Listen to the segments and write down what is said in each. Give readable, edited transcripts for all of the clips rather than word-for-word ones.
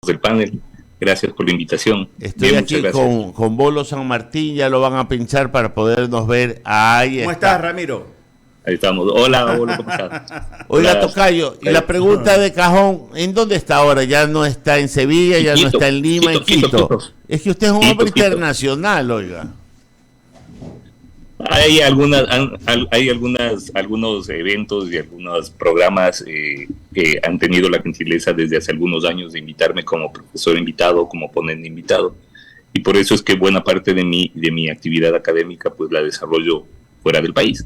del panel. Gracias por la invitación. Estoy aquí con Bolo San Martín, ya lo van a pinchar para podernos ver. Ahí ¿Cómo está. estás, Ramiro? Ahí estamos. Hola, Bolo, ¿cómo estás? Oiga, Hola, tocayo, y la pregunta de cajón, ¿en dónde está ahora? Ya no está en Sevilla, ya no está en Lima, en Quito. Es que usted es un hombre internacional, oiga. Hay algunos eventos y algunos programas que han tenido la gentileza desde hace algunos años de invitarme como profesor invitado, como ponente invitado, y por eso es que buena parte de mi actividad académica pues la desarrollo fuera del país.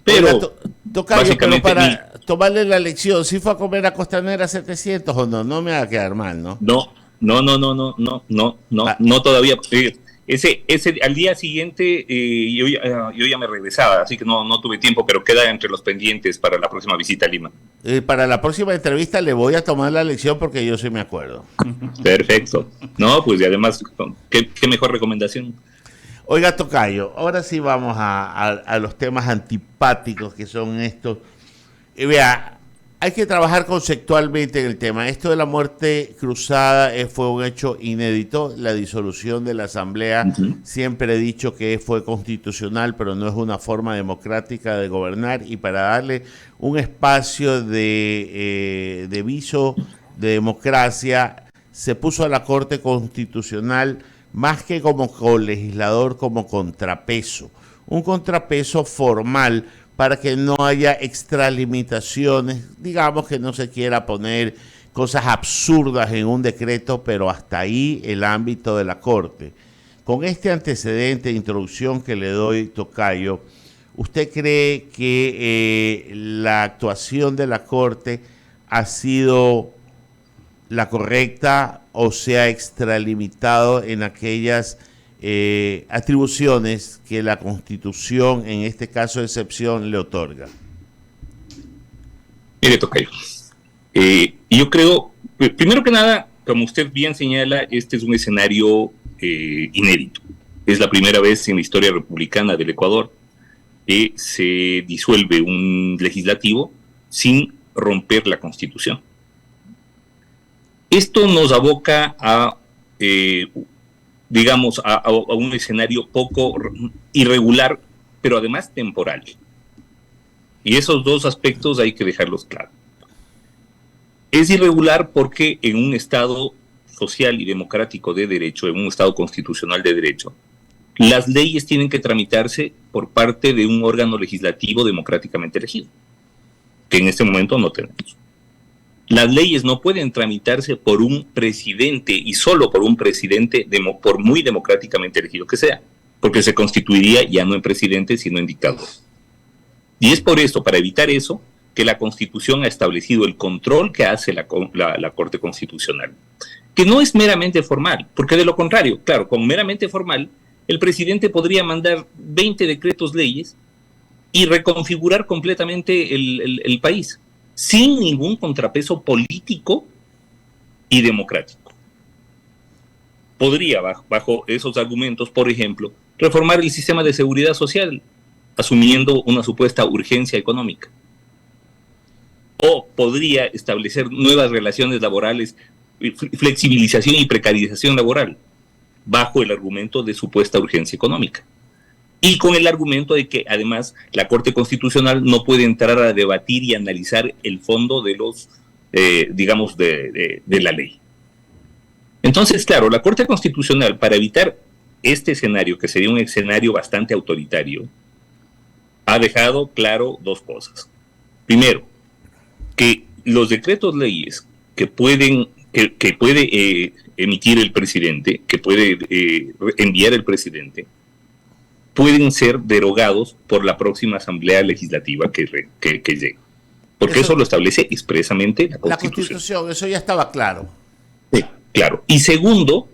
Pero oiga, tocayo, pero para tomarle la lección, ¿sí fue a comer a Costanera 700 o no? No me va a quedar mal, ¿no? No todavía. Ese al día siguiente yo ya me regresaba, así que no tuve tiempo, pero queda entre los pendientes para la próxima visita a Lima. Para la próxima entrevista le voy a tomar la lección porque yo sí me acuerdo. Perfecto. No, pues y además, qué mejor recomendación. Oiga, tocayo, ahora sí vamos a los temas antipáticos que son estos. Y vea, hay que trabajar conceptualmente en el tema. Esto de la muerte cruzada fue un hecho inédito. La disolución de la Asamblea, siempre he dicho que fue constitucional, pero no es una forma democrática de gobernar. Y para darle un espacio de viso de democracia, se puso a la Corte Constitucional más que como colegislador, como contrapeso. Un contrapeso formal para que no haya extralimitaciones, digamos que no se quiera poner cosas absurdas en un decreto, pero hasta ahí el ámbito de la Corte. Con este antecedente de introducción que le doy, tocayo, ¿usted cree que la actuación de la Corte ha sido la correcta o se ha extralimitado en aquellas atribuciones que la Constitución, en este caso de excepción, le otorga? Mire, tocayo, yo creo, primero que nada, como usted bien señala, este es un escenario inédito. Es la primera vez en la historia republicana del Ecuador que se disuelve un legislativo sin romper la Constitución. Esto nos aboca a digamos, a un escenario poco irregular, pero además temporal. Y esos dos aspectos hay que dejarlos claros. Es irregular porque en un Estado social y democrático de derecho, en un Estado constitucional de derecho, las leyes tienen que tramitarse por parte de un órgano legislativo democráticamente elegido, que en este momento no tenemos. Las leyes no pueden tramitarse por un presidente y solo por un presidente, por muy democráticamente elegido que sea, porque se constituiría ya no en presidente, sino en dictador. Y es por eso, para evitar eso, que la Constitución ha establecido el control que hace la Corte Constitucional, que no es meramente formal, porque de lo contrario, claro, con meramente formal, el presidente podría mandar 20 decretos leyes y reconfigurar completamente el país, sin ningún contrapeso político y democrático. Podría, bajo esos argumentos, por ejemplo, reformar el sistema de seguridad social, asumiendo una supuesta urgencia económica. O podría establecer nuevas relaciones laborales, flexibilización y precarización laboral, bajo el argumento de supuesta urgencia económica. Y con el argumento de que, además, la Corte Constitucional no puede entrar a debatir y analizar el fondo de los, digamos, de la ley. Entonces, claro, la Corte Constitucional, para evitar este escenario, que sería un escenario bastante autoritario, ha dejado claro dos cosas. Primero, que los decretos leyes que puede emitir el presidente, que puede enviar el presidente, pueden ser derogados por la próxima Asamblea Legislativa que llegue. Porque eso lo establece expresamente la Constitución. La Constitución, eso ya estaba claro. Sí, claro. Y segundo,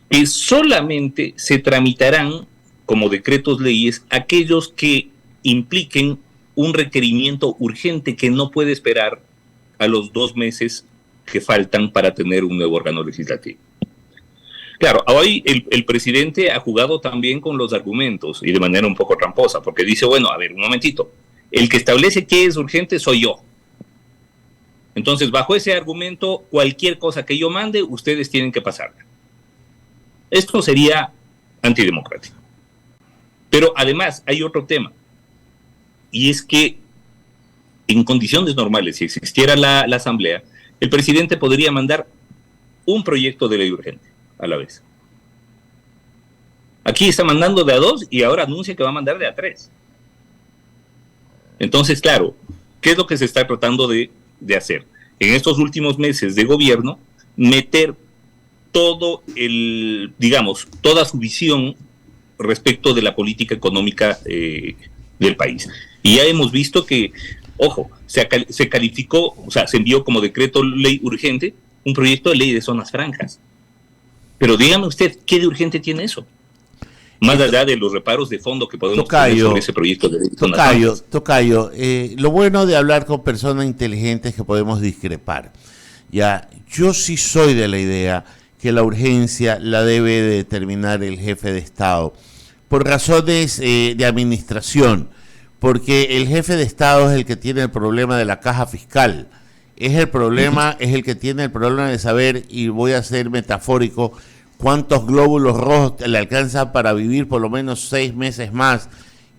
que solamente se tramitarán como decretos leyes aquellos que impliquen un requerimiento urgente que no puede esperar a los 2 meses que faltan para tener un nuevo órgano legislativo. Claro, hoy el presidente ha jugado también con los argumentos y de manera un poco tramposa, porque dice, bueno, a ver, un momentito, el que establece qué es urgente soy yo. Entonces, bajo ese argumento, cualquier cosa que yo mande, ustedes tienen que pasarla. Esto sería antidemocrático. Pero además hay otro tema, y es que en condiciones normales, si existiera la asamblea, el presidente podría mandar un proyecto de ley urgente a la vez. Aquí está mandando de a 2 y ahora anuncia que va a mandar de a 3. Entonces, claro, ¿qué es lo que se está tratando de hacer? En estos últimos meses de gobierno, meter todo toda su visión respecto de la política económica del país. Y ya hemos visto que, ojo, se calificó, o sea, se envió como decreto ley urgente un proyecto de ley de zonas franjas. Pero dígame usted, ¿qué de urgente tiene eso? Más allá de los reparos de fondo que podemos tener sobre ese proyecto de ley de zonas franjas. Tocayo, lo bueno de hablar con personas inteligentes es que podemos discrepar. Ya, yo sí soy de la idea que la urgencia la debe determinar el jefe de Estado, por razones de administración, porque el jefe de Estado es el que tiene el problema de la caja fiscal, es el que tiene el problema de saber, y voy a ser metafórico, cuántos glóbulos rojos le alcanzan para vivir por lo menos 6 meses más,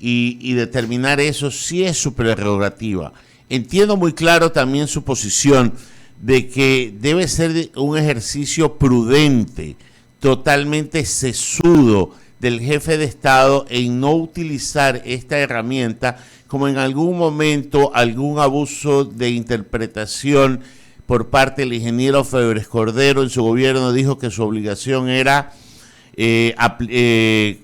y determinar eso sí es su prerrogativa. Entiendo muy claro también su posición de que debe ser un ejercicio prudente, totalmente sesudo del jefe de Estado en no utilizar esta herramienta como en algún momento algún abuso de interpretación por parte del ingeniero Febres Cordero en su gobierno dijo que su obligación era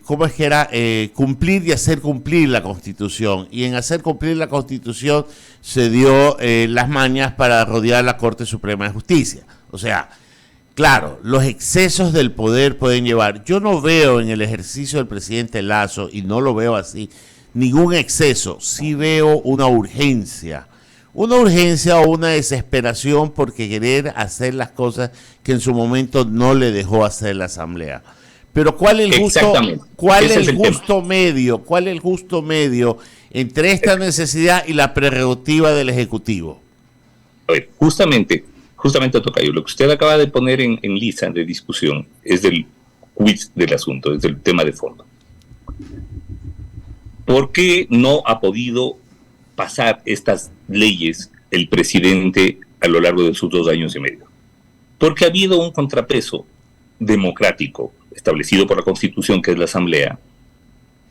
cumplir y hacer cumplir la Constitución, y en hacer cumplir la Constitución se dio las mañas para rodear la Corte Suprema de Justicia. O sea, claro, los excesos del poder pueden llevar. Yo no veo en el ejercicio del presidente Lasso, y no lo veo así, ningún exceso. Sí veo una urgencia o una desesperación por querer hacer las cosas que en su momento no le dejó hacer la Asamblea. Pero ¿cuál es el justo medio entre esta necesidad y la prerrogativa del Ejecutivo? A ver, justamente Tocayo, lo que usted acaba de poner en lista de discusión es del quiz del asunto, es del tema de fondo. ¿Por qué no ha podido pasar estas leyes el presidente a lo largo de sus 2 años y medio? Porque ha habido un contrapeso democrático establecido por la Constitución, que es la Asamblea,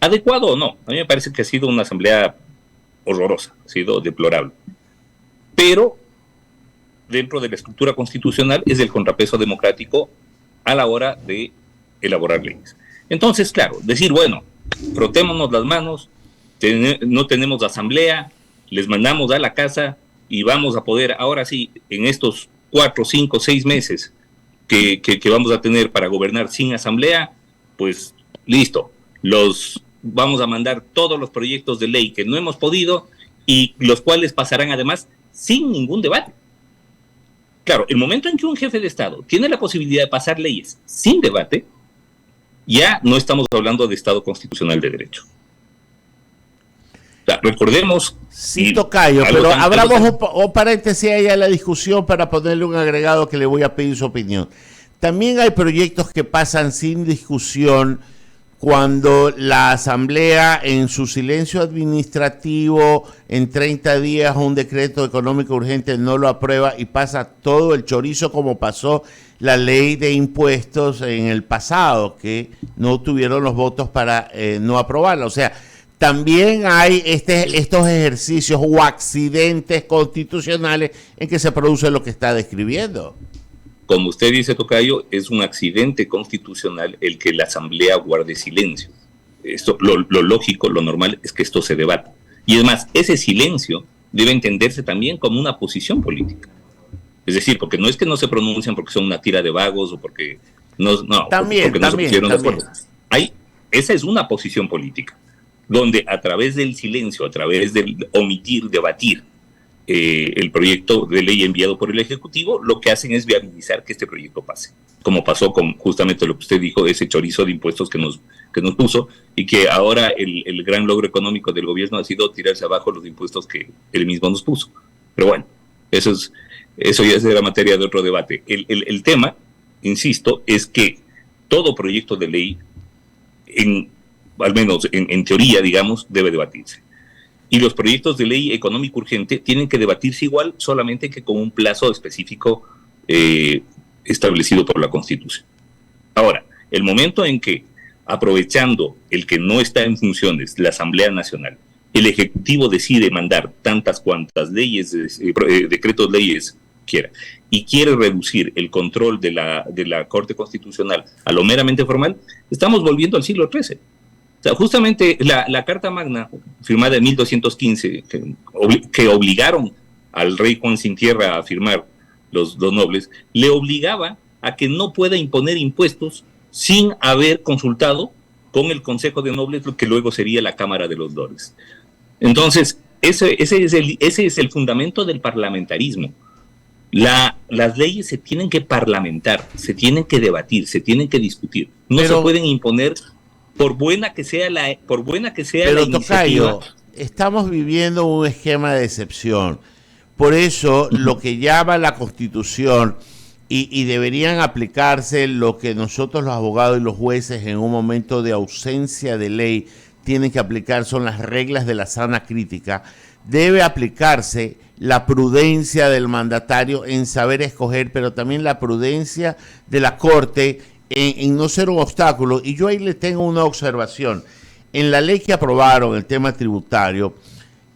adecuado o no. A mí me parece que ha sido una Asamblea horrorosa, ha sido deplorable. Pero dentro de la estructura constitucional es el contrapeso democrático a la hora de elaborar leyes. Entonces, claro, decir, bueno, frotémonos las manos, no tenemos asamblea, les mandamos a la casa y vamos a poder, ahora sí, en estos 4, 5, 6 meses que vamos a tener para gobernar sin asamblea, pues listo, vamos a mandar todos los proyectos de ley que no hemos podido y los cuales pasarán además sin ningún debate. Claro, el momento en que un jefe de Estado tiene la posibilidad de pasar leyes sin debate, ya no estamos hablando de Estado constitucional de derecho. O sea, recordemos... Sí, Tocayo, pero abramos un paréntesis ahí a la discusión para ponerle un agregado que le voy a pedir su opinión. También hay proyectos que pasan sin discusión cuando la Asamblea, en su silencio administrativo, en 30 días un decreto económico urgente no lo aprueba y pasa todo el chorizo, como pasó la ley de impuestos en el pasado, que no tuvieron los votos para no aprobarla. O sea, también hay estos ejercicios o accidentes constitucionales en que se produce lo que está describiendo. Como usted dice, Tocayo, es un accidente constitucional el que la Asamblea guarde silencio. Esto, lo lógico, lo normal es que esto se debata. Y además, ese silencio debe entenderse también como una posición política. Es decir, porque no es que no se pronuncian porque son una tira de vagos o porque no se pusieron de acuerdo. Esa es una posición política, donde a través del silencio, a través del omitir, debatir el proyecto de ley enviado por el Ejecutivo, lo que hacen es viabilizar que este proyecto pase, como pasó con justamente lo que usted dijo, ese chorizo de impuestos que nos puso, y que ahora el gran logro económico del gobierno ha sido tirarse abajo los impuestos que él mismo nos puso. Pero bueno, eso es eso ya será materia de otro debate. El tema, insisto, es que todo proyecto de ley, al menos en teoría, digamos, debe debatirse. Y los proyectos de ley económico urgente tienen que debatirse igual, solamente que con un plazo específico establecido por la Constitución. Ahora, el momento en que, aprovechando el que no está en funciones la Asamblea Nacional, el Ejecutivo decide mandar tantas cuantas leyes, decretos leyes quiera, y quiere reducir el control de la Corte Constitucional a lo meramente formal, estamos volviendo al siglo XIII. O sea, justamente la Carta Magna, firmada en 1215, que obligaron al rey Juan Sin Tierra a firmar los nobles, le obligaba a que no pueda imponer impuestos sin haber consultado con el Consejo de Nobles, lo que luego sería la Cámara de los Lores. Entonces, ese es el fundamento del parlamentarismo. Las leyes se tienen que parlamentar, se tienen que debatir, se tienen que discutir. No se pueden imponer por buena que sea la iniciativa. Tocayo, estamos viviendo un esquema de excepción. Por eso, lo que llama la Constitución, y deberían aplicarse lo que nosotros los abogados y los jueces en un momento de ausencia de ley tienen que aplicar, son las reglas de la sana crítica. Debe aplicarse la prudencia del mandatario en saber escoger, pero también la prudencia de la Corte en no ser un obstáculo. Y yo ahí le tengo una observación. En la ley que aprobaron, el tema tributario,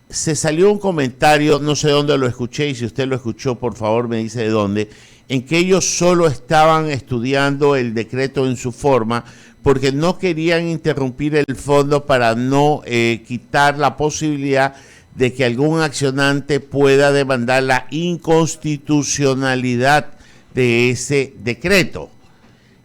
se salió un comentario, no sé dónde lo escuché, y si usted lo escuchó, por favor me dice de dónde, en que ellos solo estaban estudiando el decreto en su forma porque no querían interrumpir el fondo para no quitar la posibilidad de que algún accionante pueda demandar la inconstitucionalidad de ese decreto.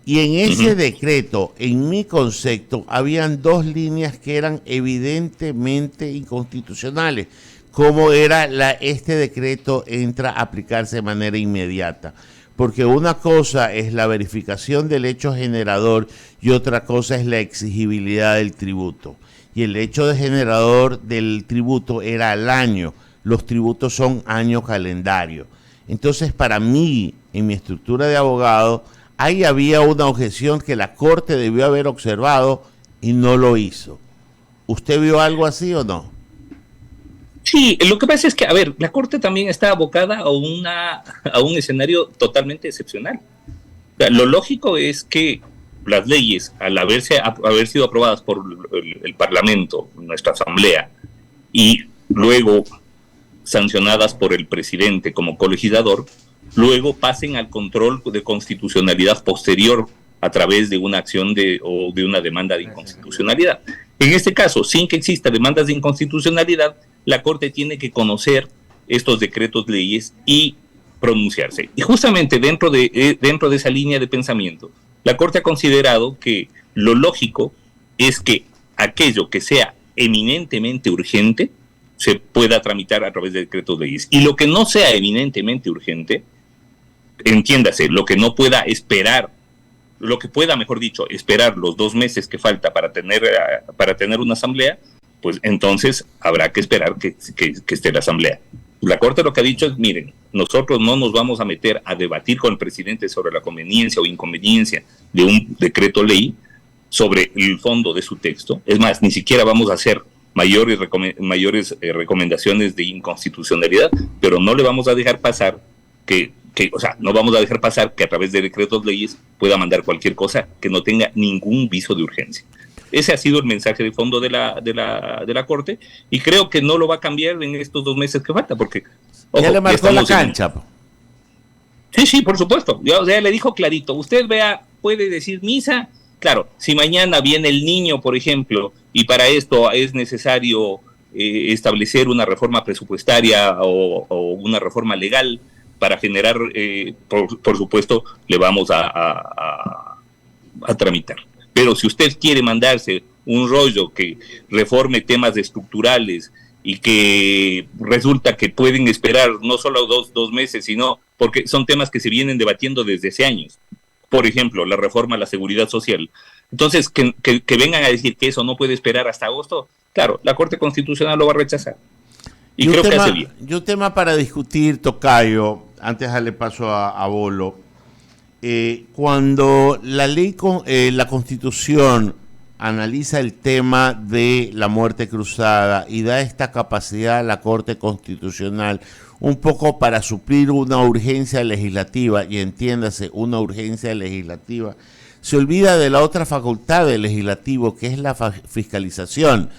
Y en ese decreto, en mi concepto, habían dos líneas que eran evidentemente inconstitucionales. Como era este decreto entra a aplicarse de manera inmediata. Porque una cosa es la verificación del hecho generador y otra cosa es la exigibilidad del tributo. Y el hecho de generador del tributo era al año. Los tributos son año calendario. Entonces, para mí, en mi estructura de abogado, ahí había una objeción que la Corte debió haber observado y no lo hizo. ¿Usted vio algo así o no? Sí, lo que pasa es que, a ver, la Corte también está abocada a un escenario totalmente excepcional. O sea, lo lógico es que las leyes, al haber sido aprobadas por el Parlamento, nuestra Asamblea, y luego sancionadas por el presidente como colegislador, luego pasen al control de constitucionalidad posterior a través de una acción o de una demanda de inconstitucionalidad. En este caso, sin que exista demandas de inconstitucionalidad, la Corte tiene que conocer estos decretos leyes y pronunciarse. Y justamente dentro de esa línea de pensamiento, la Corte ha considerado que lo lógico es que aquello que sea eminentemente urgente se pueda tramitar a través de decretos leyes. Y lo que no sea eminentemente urgente, entiéndase, lo que no pueda esperar, lo que pueda, mejor dicho, esperar los 2 meses que falta para tener una asamblea, pues entonces habrá que esperar que esté la asamblea. La Corte lo que ha dicho es, miren, nosotros no nos vamos a meter a debatir con el presidente sobre la conveniencia o inconveniencia de un decreto ley sobre el fondo de su texto. Es más, ni siquiera vamos a hacer mayores recomendaciones de inconstitucionalidad, pero no le vamos a dejar pasar no vamos a dejar pasar que a través de decretos leyes pueda mandar cualquier cosa que no tenga ningún viso de urgencia. Ese ha sido el mensaje de fondo de la Corte, y creo que no lo va a cambiar en estos 2 meses que falta, porque ojo, ya le marcó la cancha. Sí, por supuesto. Ya le dijo clarito, usted puede decir misa, claro, si mañana viene el niño, por ejemplo, y para esto es necesario establecer una reforma presupuestaria o una reforma legal para generar, por supuesto, le vamos a tramitar. Pero si usted quiere mandarse un rollo que reforme temas estructurales y que resulta que pueden esperar no solo dos meses, sino porque son temas que se vienen debatiendo desde hace años. Por ejemplo, la reforma a la seguridad social. Entonces, que vengan a decir que eso no puede esperar hasta agosto, claro, la Corte Constitucional lo va a rechazar. Y creo que hace bien. Y un tema para discutir, tocayo, antes de darle paso a Bolo, cuando la Constitución analiza el tema de la muerte cruzada y da esta capacidad a la Corte Constitucional un poco para suplir una urgencia legislativa, y entiéndase, una urgencia legislativa, se olvida de la otra facultad del legislativo, que es la fiscalización.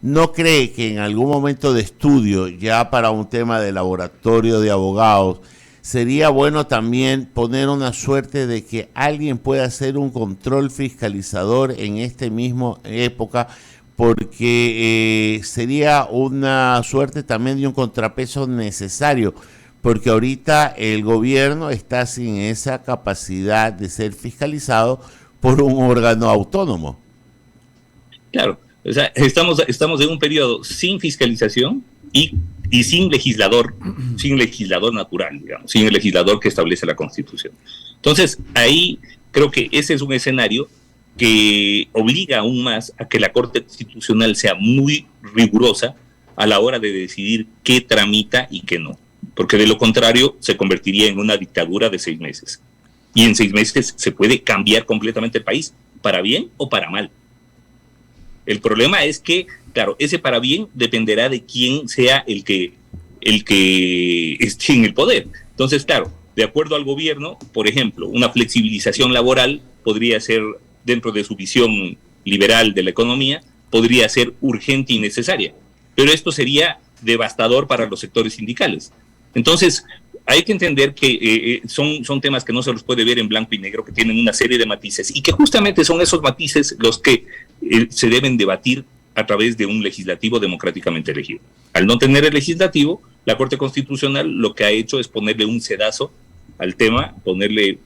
¿No cree que en algún momento de estudio, ya para un tema de laboratorio de abogados, sería bueno también poner una suerte de que alguien pueda hacer un control fiscalizador en esta misma época, porque sería una suerte también de un contrapeso necesario, porque ahorita el gobierno está sin esa capacidad de ser fiscalizado por un órgano autónomo? Claro, o sea, estamos en un periodo sin fiscalización y sin legislador natural, digamos, sin el legislador que establece la Constitución. Entonces, ahí creo que ese es un escenario que obliga aún más a que la Corte Constitucional sea muy rigurosa a la hora de decidir qué tramita y qué no, porque de lo contrario se convertiría en una dictadura de 6 meses. Y en 6 meses se puede cambiar completamente el país, para bien o para mal. El problema es que, claro, ese para bien dependerá de quién sea el que esté en el poder. Entonces, claro, de acuerdo al gobierno, por ejemplo, una flexibilización laboral podría ser, dentro de su visión liberal de la economía, podría ser urgente y necesaria. Pero esto sería devastador para los sectores sindicales. Entonces, hay que entender que son temas que no se los puede ver en blanco y negro, que tienen una serie de matices, y que justamente son esos matices los que se deben debatir a través de un legislativo democráticamente elegido. Al no tener el legislativo, la Corte Constitucional lo que ha hecho es ponerle un sedazo al tema, ponerle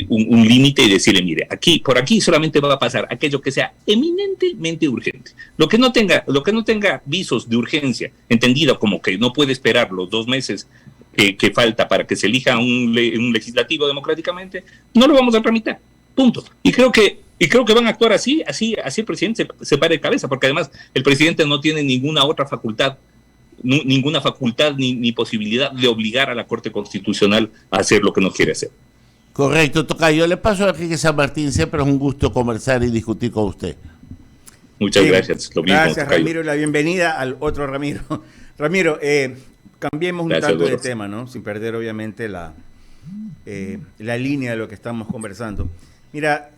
un límite y decirle, mire, por aquí solamente va a pasar aquello que sea eminentemente urgente. Lo que no tenga visos de urgencia, entendido como que no puede esperar los 2 meses que falta para que se elija un legislativo democráticamente, no lo vamos a tramitar, punto. Y creo que van a actuar así el presidente se pare de cabeza, porque además el presidente no tiene ninguna otra facultad, ni posibilidad de obligar a la Corte Constitucional a hacer lo que no quiere hacer. Correcto, tocayo. Le paso a Enrique San Martín. Siempre es un gusto conversar y discutir con usted. Muchas gracias. Lo mismo, gracias, tocayo. Ramiro, la bienvenida al otro Ramiro. Ramiro, cambiemos un tanto de tema, ¿no? Sin perder, obviamente, la línea de lo que estamos conversando. Mira,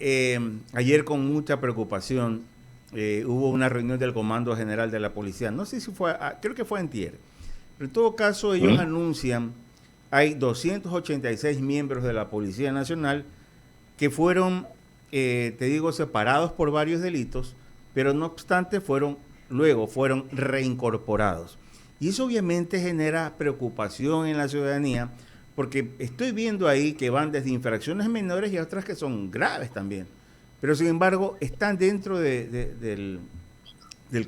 ayer con mucha preocupación hubo una reunión del Comando General de la Policía. No sé si fue, creo que fue antier. Pero en todo caso, ellos anuncian, hay 286 miembros de la Policía Nacional que fueron, separados por varios delitos, pero no obstante fueron reincorporados. Y eso obviamente genera preocupación en la ciudadanía, porque estoy viendo ahí que van desde infracciones menores y otras que son graves también. Pero sin embargo, están dentro del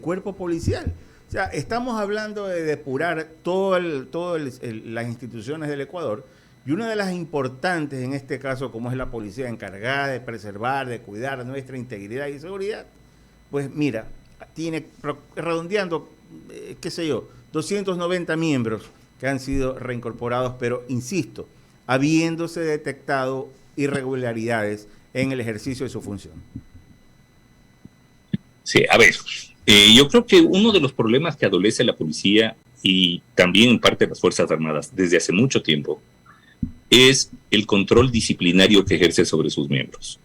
cuerpo policial. O sea, estamos hablando de depurar las instituciones del Ecuador, y una de las importantes en este caso, como es la policía encargada de preservar, de cuidar nuestra integridad y seguridad, pues mira, tiene redondeando, 290 miembros que han sido reincorporados, pero insisto, habiéndose detectado irregularidades en el ejercicio de su función. Sí, a ver, yo creo que uno de los problemas que adolece la policía y también en parte las Fuerzas Armadas desde hace mucho tiempo es el control disciplinario que ejerce sobre sus miembros.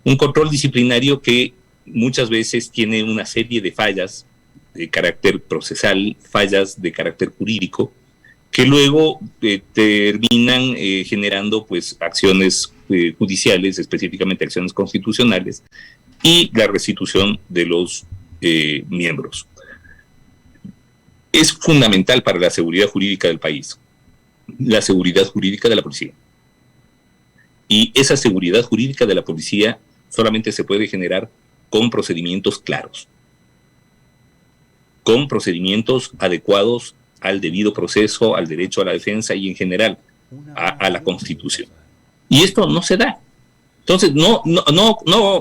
Un control disciplinario que muchas veces tiene una serie de fallas de carácter procesal, fallas de carácter jurídico, que luego terminan generando pues acciones judiciales, específicamente acciones constitucionales, y la restitución de los miembros. Es fundamental para la seguridad jurídica del país, la seguridad jurídica de la policía. Y esa seguridad jurídica de la policía solamente se puede generar con procedimientos claros, con procedimientos adecuados al debido proceso, al derecho a la defensa y en general a la Constitución. Y esto no se da. Entonces, no,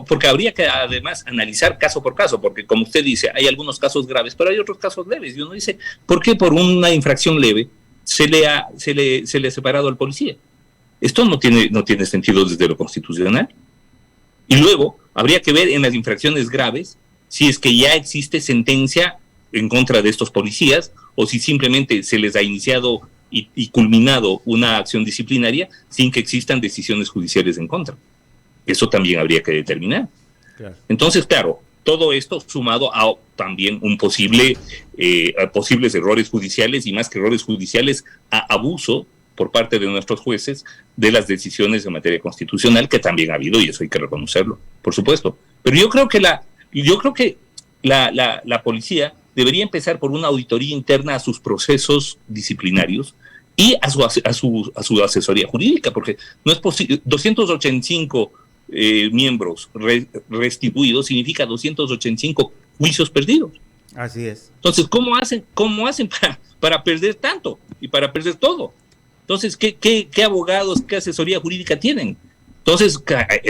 porque habría que además analizar caso por caso, porque como usted dice, hay algunos casos graves, pero hay otros casos leves. Y uno dice, ¿por qué por una infracción leve se le ha separado al policía. Esto no tiene sentido desde lo constitucional. Y luego habría que ver en las infracciones graves si es que ya existe sentencia en contra de estos policías o si simplemente se les ha iniciado y culminado una acción disciplinaria sin que existan decisiones judiciales en contra. Eso también habría que determinar. Claro. Entonces, claro, todo esto sumado a también a posibles errores judiciales y más que errores judiciales, a abuso por parte de nuestros jueces de las decisiones en materia constitucional, que también ha habido, y eso hay que reconocerlo, por supuesto. Pero yo creo que la policía debería empezar por una auditoría interna a sus procesos disciplinarios y a su asesoría jurídica, porque no es posible. 285 miembros restituidos significa 285 juicios perdidos. Así es. Entonces, ¿cómo hacen para perder tanto y para perder todo? Entonces, ¿qué abogados, qué asesoría jurídica tienen? Entonces,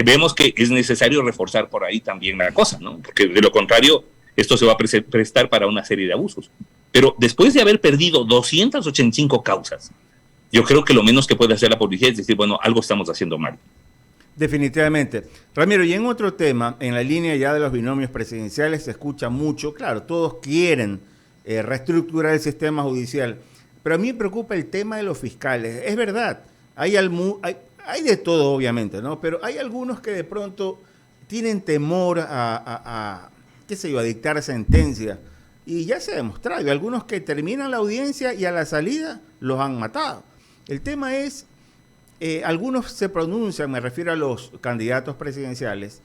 vemos que es necesario reforzar por ahí también la cosa, ¿no? Porque de lo contrario, esto se va a prestar para una serie de abusos. Pero después de haber perdido 285 causas, yo creo que lo menos que puede hacer la policía es decir, bueno, algo estamos haciendo mal. Definitivamente. Ramiro, y en otro tema, en la línea ya de los binomios presidenciales se escucha mucho, claro, todos quieren reestructurar el sistema judicial, pero a mí me preocupa el tema de los fiscales. Es verdad, hay de todo obviamente, ¿no? Pero hay algunos que de pronto tienen temor a qué sé yo, a dictar sentencia. Y ya se ha demostrado, hay algunos que terminan la audiencia y a la salida los han matado. El tema es, algunos se pronuncian, me refiero a los candidatos presidenciales,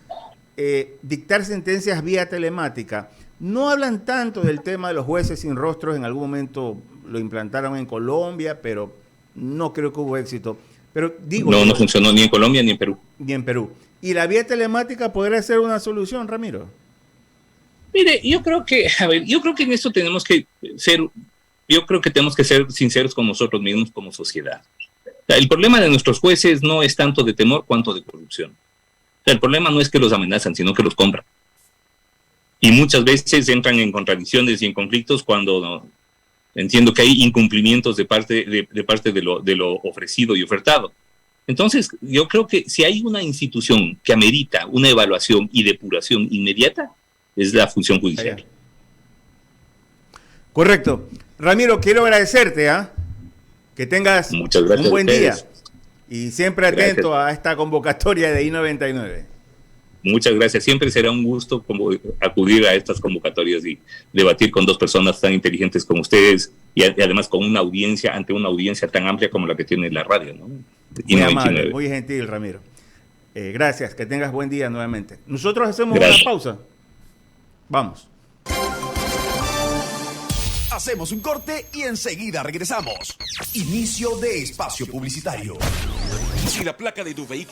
dictar sentencias vía telemática. No hablan tanto del tema de los jueces sin rostros, en algún momento lo implantaron en Colombia, pero no creo que hubo éxito. Pero digo, no funcionó ni en Colombia ni en Perú. Ni en Perú. ¿Y la vía telemática podría ser una solución, Ramiro? Mire, yo creo que en esto tenemos que ser sinceros con nosotros mismos como sociedad. El problema de nuestros jueces no es tanto de temor cuanto de corrupción. El problema no es que los amenazan, sino que los compran. Y muchas veces entran en contradicciones y en conflictos cuando entiendo que hay incumplimientos de parte de lo ofrecido y ofertado. Entonces, yo creo que si hay una institución que amerita una evaluación y depuración inmediata, es la función judicial. Correcto. Ramiro, quiero agradecerte, que tengas un buen día y siempre atento a esta convocatoria de I99. Muchas gracias. Siempre será un gusto acudir a estas convocatorias y debatir con dos personas tan inteligentes como ustedes y además con una audiencia, ante una audiencia tan amplia como la que tiene la radio, ¿no? Muy amable, muy gentil, Ramiro. Gracias, que tengas buen día nuevamente. Nosotros hacemos una pausa. Vamos. Hacemos un corte y enseguida regresamos. Inicio de espacio publicitario. Si la placa de tu vehículo